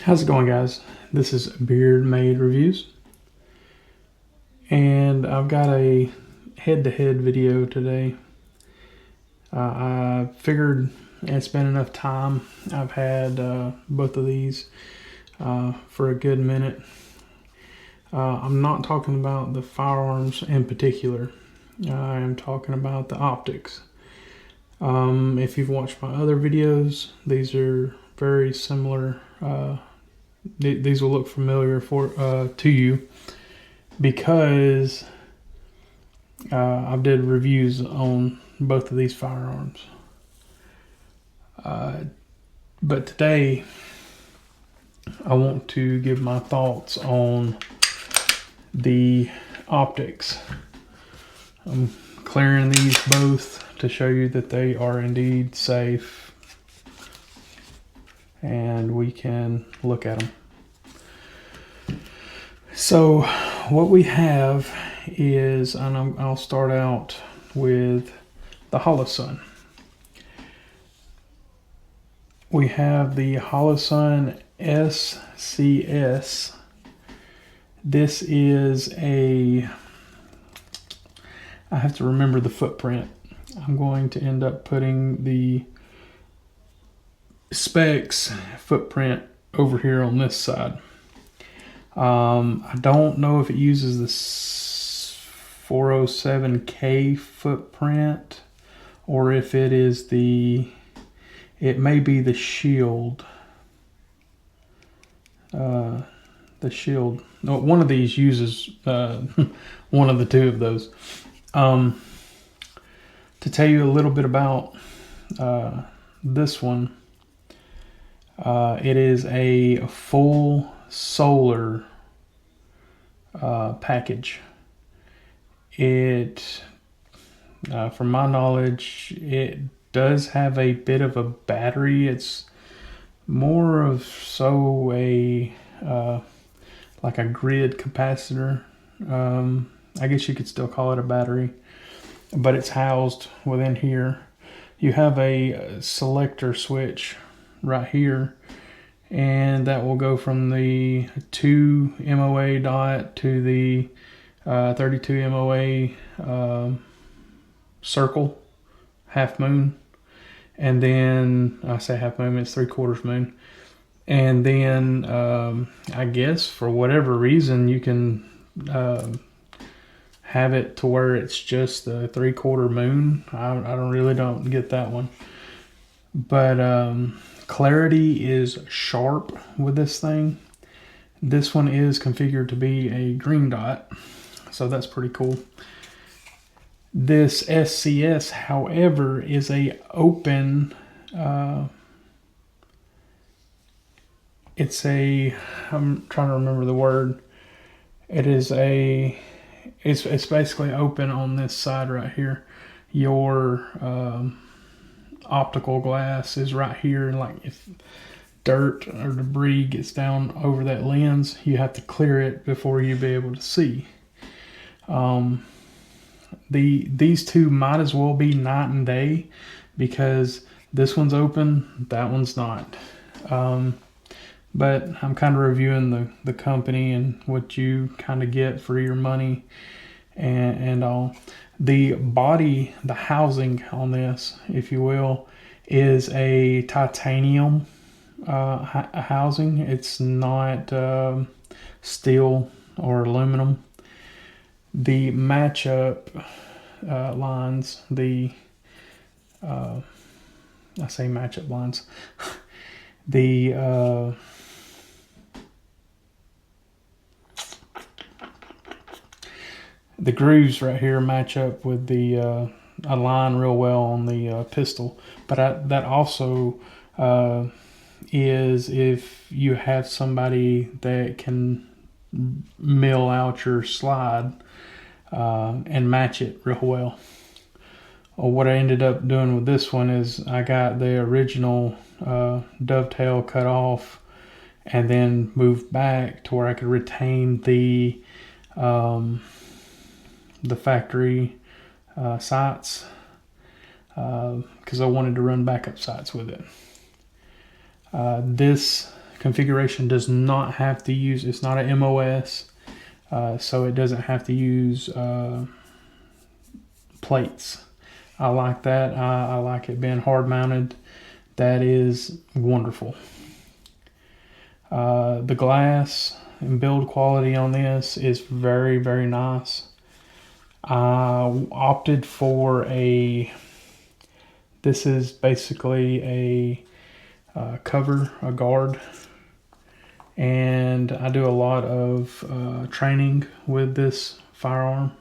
How's it going, guys? This is Beard Made Reviews, and I've got a head-to-head video today. I figured it's been enough time. I've had both of these for a good minute. I'm not talking about the firearms in particular. I am talking about the optics. If you've watched my other videos, these are very similar. These will look familiar to you because I did reviews on both of these firearms. But today I want to give my thoughts on the optics. I'm clearing these both to show you that they are indeed safe, and we can look at them. So what we have is, and I'll start out with the Holosun. We have the Holosun SCS. This is I have to remember the footprint. I'm going to end up putting the specs footprint over here on this side. I don't know if it uses the 407K footprint or if it is it may be the shield. The shield. No, one of these uses one of the two of those. To tell you a little bit about this one, it is a full solar package. From my knowledge, it does have a bit of a battery. It's more of like a grid capacitor. I guess you could still call it a battery, but it's housed within here. You have a selector switch right here, and that will go from the 2 MOA dot to the 32 MOA circle, half moon, and then I say half moon, it's 3/4 moon. And then I guess for whatever reason you can have it to where it's just the 3/4 moon. I don't get that one, but clarity is sharp with this thing. This one is configured to be a green dot, so that's pretty cool. This SCS, however, is a open. I'm trying to remember the word. It's basically open on this side right here. Your optical glass is right here, and like if dirt or debris gets down over that lens, you have to clear it before you be able to see. These two might as well be night and day, because this one's open, that one's not. But I'm kind of reviewing the company and what you kind of get for your money and all. The body, the housing on this, if you will, is a titanium housing. It's not steel or aluminum. The matchup lines, I say matchup lines, the grooves right here match up with align real well on the pistol. But that also is if you have somebody that can mill out your slide and match it real well. What I ended up doing with this one is I got the original dovetail cut off and then moved back to where I could retain the factory sights, because I wanted to run backup sights with it. This configuration does not have to use, it's not a MOS, so it doesn't have to use plates. I like that. I like it being hard mounted. That is wonderful. The glass and build quality on this is very, very nice. I opted for this is basically a cover, a guard, and I do a lot of training with this firearm.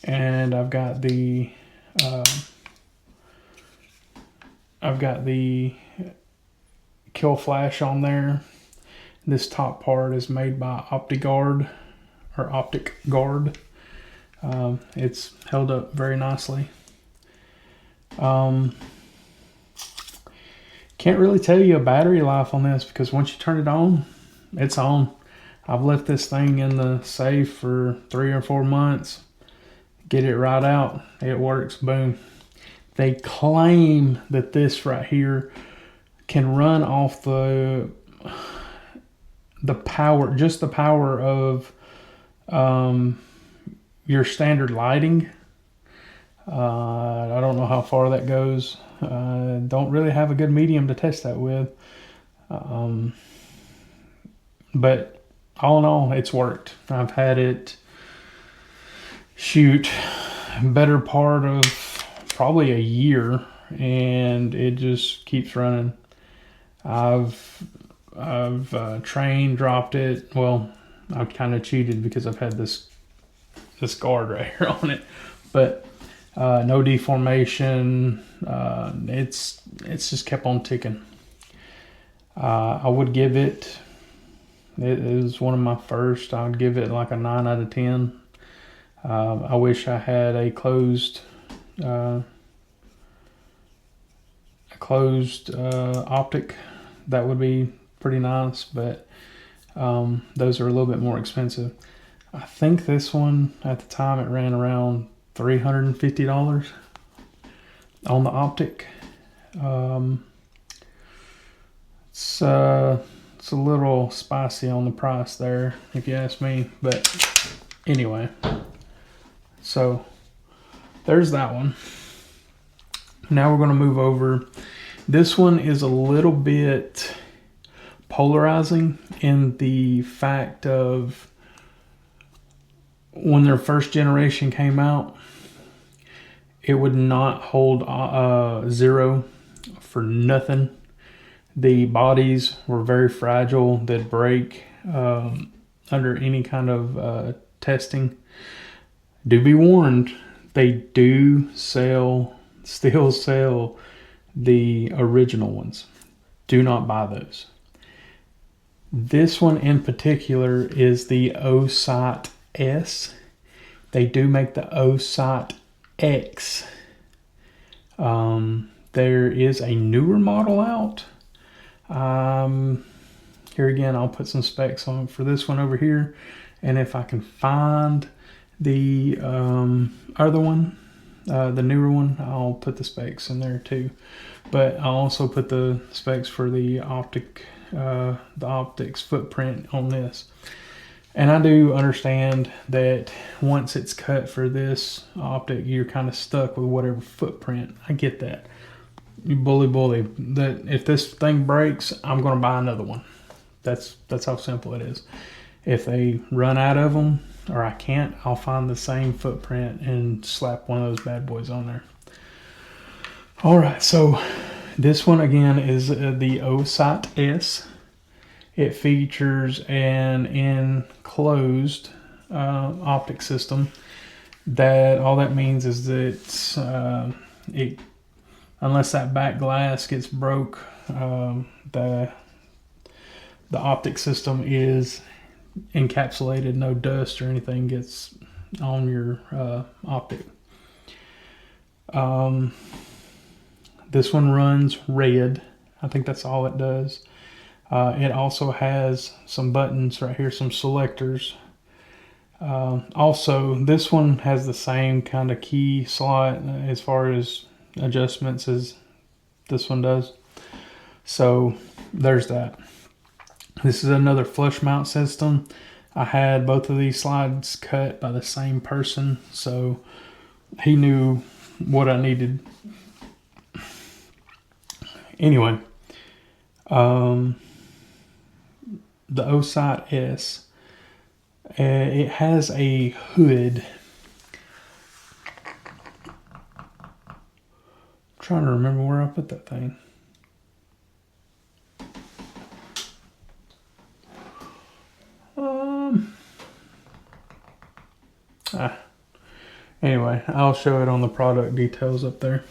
And I've got the kill flash on there. This top part is made by Optic Guard. It's held up very nicely. Can't really tell you a battery life on this because once you turn it on, it's on. I've left this thing in the safe for 3 or 4 months. Get it right out, it works, boom. They claim that this right here can run off the power, just the power of your standard lighting. I don't know how far that goes. Don't really have a good medium to test that with. But all in all, it's worked. I've had it shoot better part of probably a year, and it just keeps running. I've trained, dropped it. Well, I've kind of cheated because I've had this guard right here on it, but no deformation. It's just kept on ticking. I would give it. It is one of my first. I would give it like a 9 out of 10. I wish I had a closed optic. That would be pretty nice, but those are a little bit more expensive. I think this one at the time it ran around $350 on the optic. It's a little spicy on the price there, if you ask me, but anyway. So there's that one. Now we're going to move over. This one is a little bit polarizing in the fact of when their first generation came out, it would not hold zero for nothing. The bodies were very fragile. They'd break under any kind of testing. Do be warned, they do still sell the original ones. Do not buy those. This one in particular is the Osight S. They do make the Osight X. There is a newer model out. Here again, I'll put some specs on for this one over here, and if I can find the other one, the newer one, I'll put the specs in there too. But I'll also put the specs for the optics footprint on this. And I do understand that once it's cut for this optic, you're kind of stuck with whatever footprint. I get that. You bully. That if this thing breaks, I'm going to buy another one. That's how simple it is. If they run out of them, or I can't, I'll find the same footprint and slap one of those bad boys on there. All right, so this one again is the Osight S. It features an enclosed optic system. That all that means is that unless that back glass gets broke, the optic system is encapsulated. No dust or anything gets on your optic. This one runs red. I think that's all it does. It also has some buttons right here, some selectors. Also, this one has the same kind of key slot as far as adjustments as this one does. So there's that. This is another flush mount system. I had both of these slides cut by the same person, so he knew what I needed. Anyway, the Osight S, it has a hood. I'm trying to remember where I put that thing. Anyway, I'll show it on the product details up there.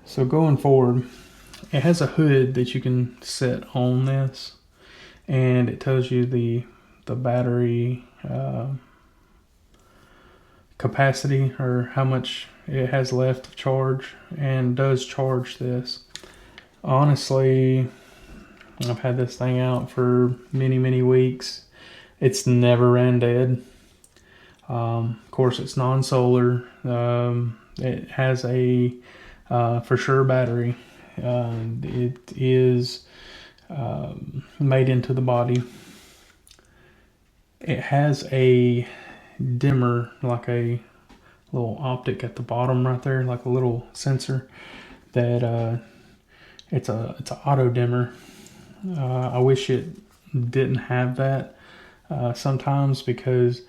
So going forward, it has a hood that you can set on this, and it tells you the battery capacity, or how much it has left of charge, and does charge this. Honestly, I've had this thing out for many weeks. It's never ran dead. Of course, it's non-solar. It has a for sure battery. It is made into the body. It has a dimmer, like a little optic at the bottom right there, like a little sensor that it's an auto dimmer. I wish it didn't have that sometimes, because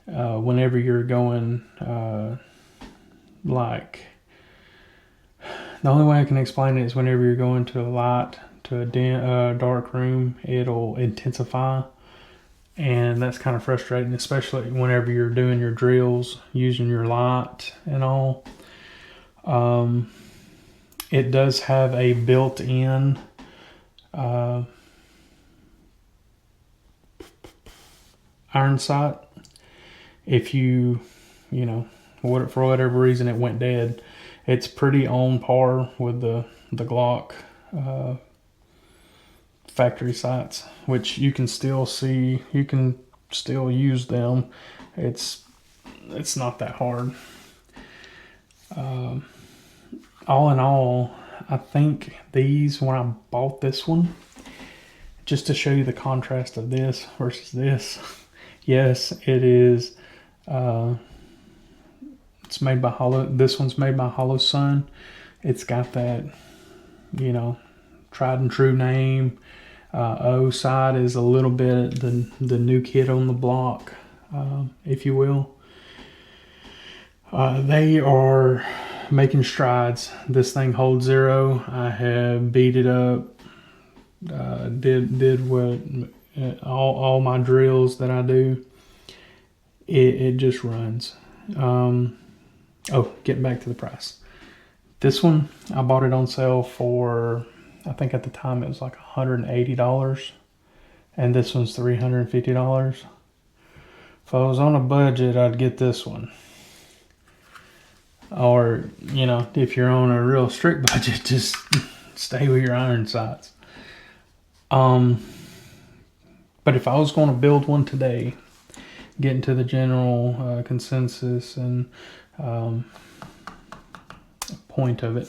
whenever you're going like, the only way I can explain it is whenever you're going to a light, to a dark room, it'll intensify, and that's kind of frustrating, especially whenever you're doing your drills using your light and all. It does have a built-in iron sight. If you know, for whatever reason it went dead, it's pretty on par with the Glock factory sights, which you can still see. You can still use them. It's not that hard. All in all, I think these, when I bought this one, just to show you the contrast of this versus this, yes, it is. It's made by This one's made by Holosun. It's got that, tried and true name. Osight is a little bit the new kid on the block, if you will. They are making strides. This thing holds zero. I have beat it up. Did what all my drills that I do. It just runs. Getting back to the price. This one, I bought it on sale for, I think at the time it was like $180, and this one's $350. If I was on a budget, I'd get this one. Or, if you're on a real strict budget, just stay with your iron sights. But if I was going to build one today, get into the general consensus and point of it,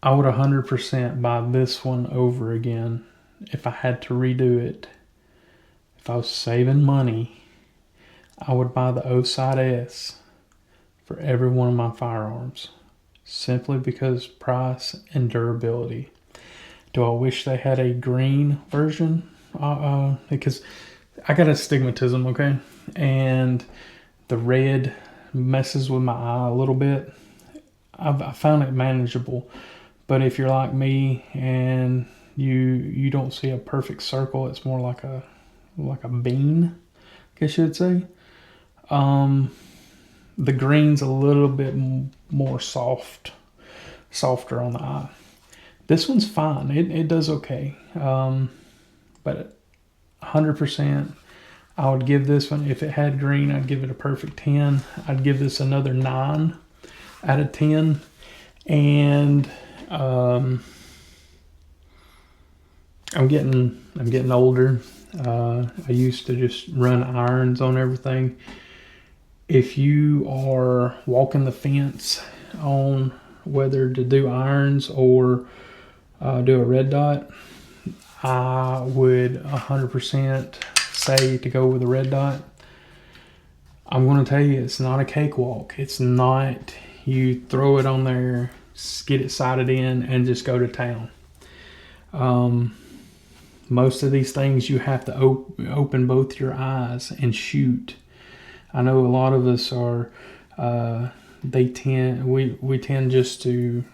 I would 100% buy this one over again if I had to redo it. If I was saving money, I would buy the Osight S for every one of my firearms, simply because price and durability. Do I wish they had a green version? Because I got astigmatism, okay? And the red messes with my eye a little bit. I found it manageable. But if you're like me and you don't see a perfect circle, it's more like a bean, I guess you'd say. The green's a little bit more softer on the eye. This one's fine. It does okay. But 100%, I would give this one, if it had green, I'd give it a perfect 10. I'd give this another 9 out of 10. And I'm getting older. I used to just run irons on everything. If you are walking the fence on whether to do irons or do a red dot, I would 100% say to go with a red dot. I'm going to tell you, it's not a cakewalk. It's not you throw it on there, get it sighted in, and just go to town. Most of these things you have to open both your eyes and shoot. I know a lot of us are, we tend just to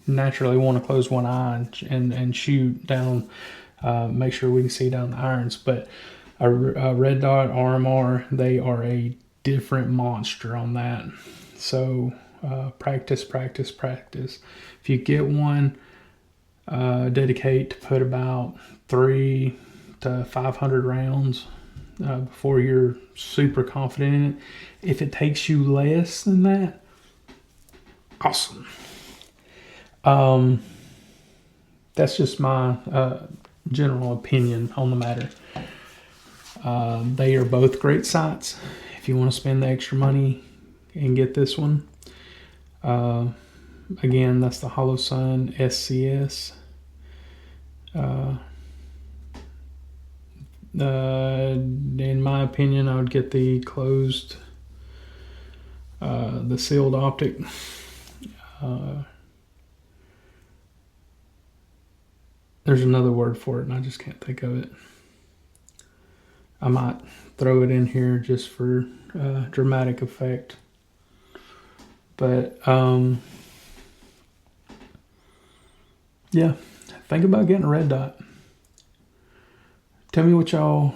naturally want to close one eye and shoot down, make sure we can see down the irons. But a red dot RMR, they are a different monster on that. So practice. If you get one, dedicate to put about 300 to 500 rounds before you're super confident in it. If it takes you less than that, awesome. That's just my general opinion on the matter. They are both great sights. If you want to spend the extra money and get this one, again, that's the Holosun SCS. In my opinion, I would get the closed, the sealed optic. There's another word for it, and I just can't think of it. I might throw it in here just for dramatic effect. But yeah, think about getting a red dot. Tell me what y'all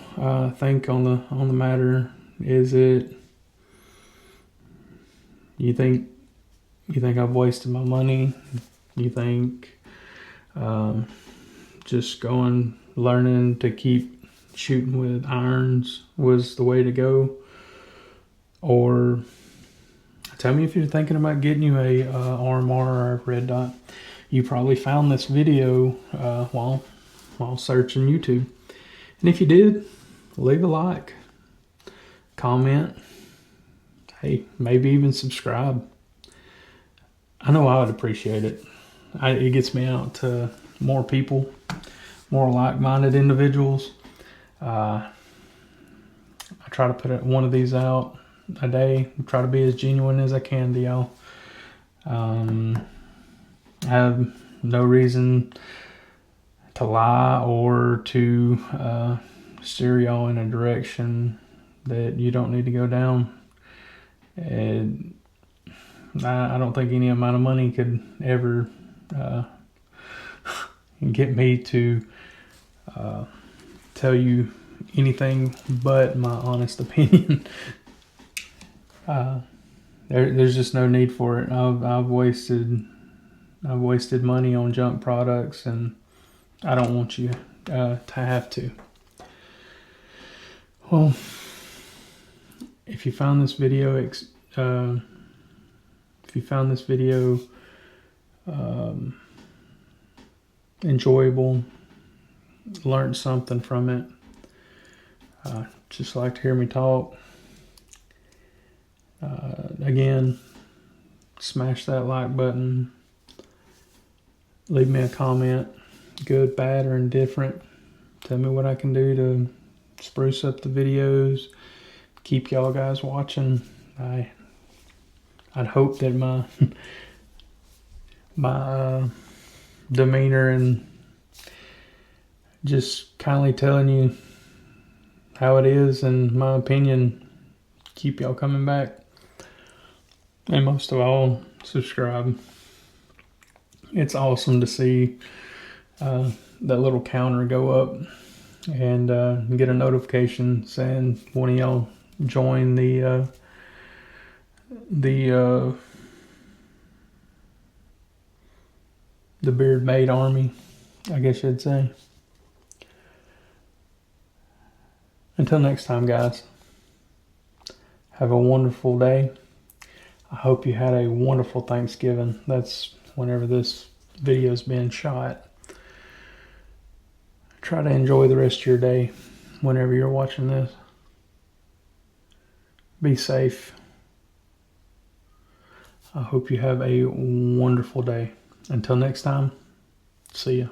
think on the matter. Is it, you think I've wasted my money? You think just learning to keep shooting with irons was the way to go? Or tell me if you're thinking about getting you a RMR or a red dot. You probably found this video while searching YouTube. And if you did, leave a like, comment, hey, maybe even subscribe. I know I would appreciate it. It gets me out to more people, more like-minded individuals. I try to put one of these out a day. I try to be as genuine as I can to y'all. I have no reason to lie or to steer y'all in a direction that you don't need to go down. And I don't think any amount of money could ever get me to tell you anything but my honest opinion. There's just no need for it. I've wasted money on junk products, and I don't want you to have to. Well, if you found this video enjoyable, learned something from it, just like to hear me talk, again, smash that like button, leave me a comment, good, bad, or indifferent. Tell me what I can do to spruce up the videos, keep y'all guys watching. I'd hope that my demeanor and just kindly telling you how it is and my opinion keep y'all coming back. And most of all, subscribe. It's awesome to see that little counter go up and get a notification saying one of y'all join the Beard Maid Army, I guess you'd say. Until next time, guys, have a wonderful day. I hope you had a wonderful Thanksgiving. That's whenever this video's been shot. Try to enjoy the rest of your day whenever you're watching this. Be safe. I hope you have a wonderful day. Until next time, see ya.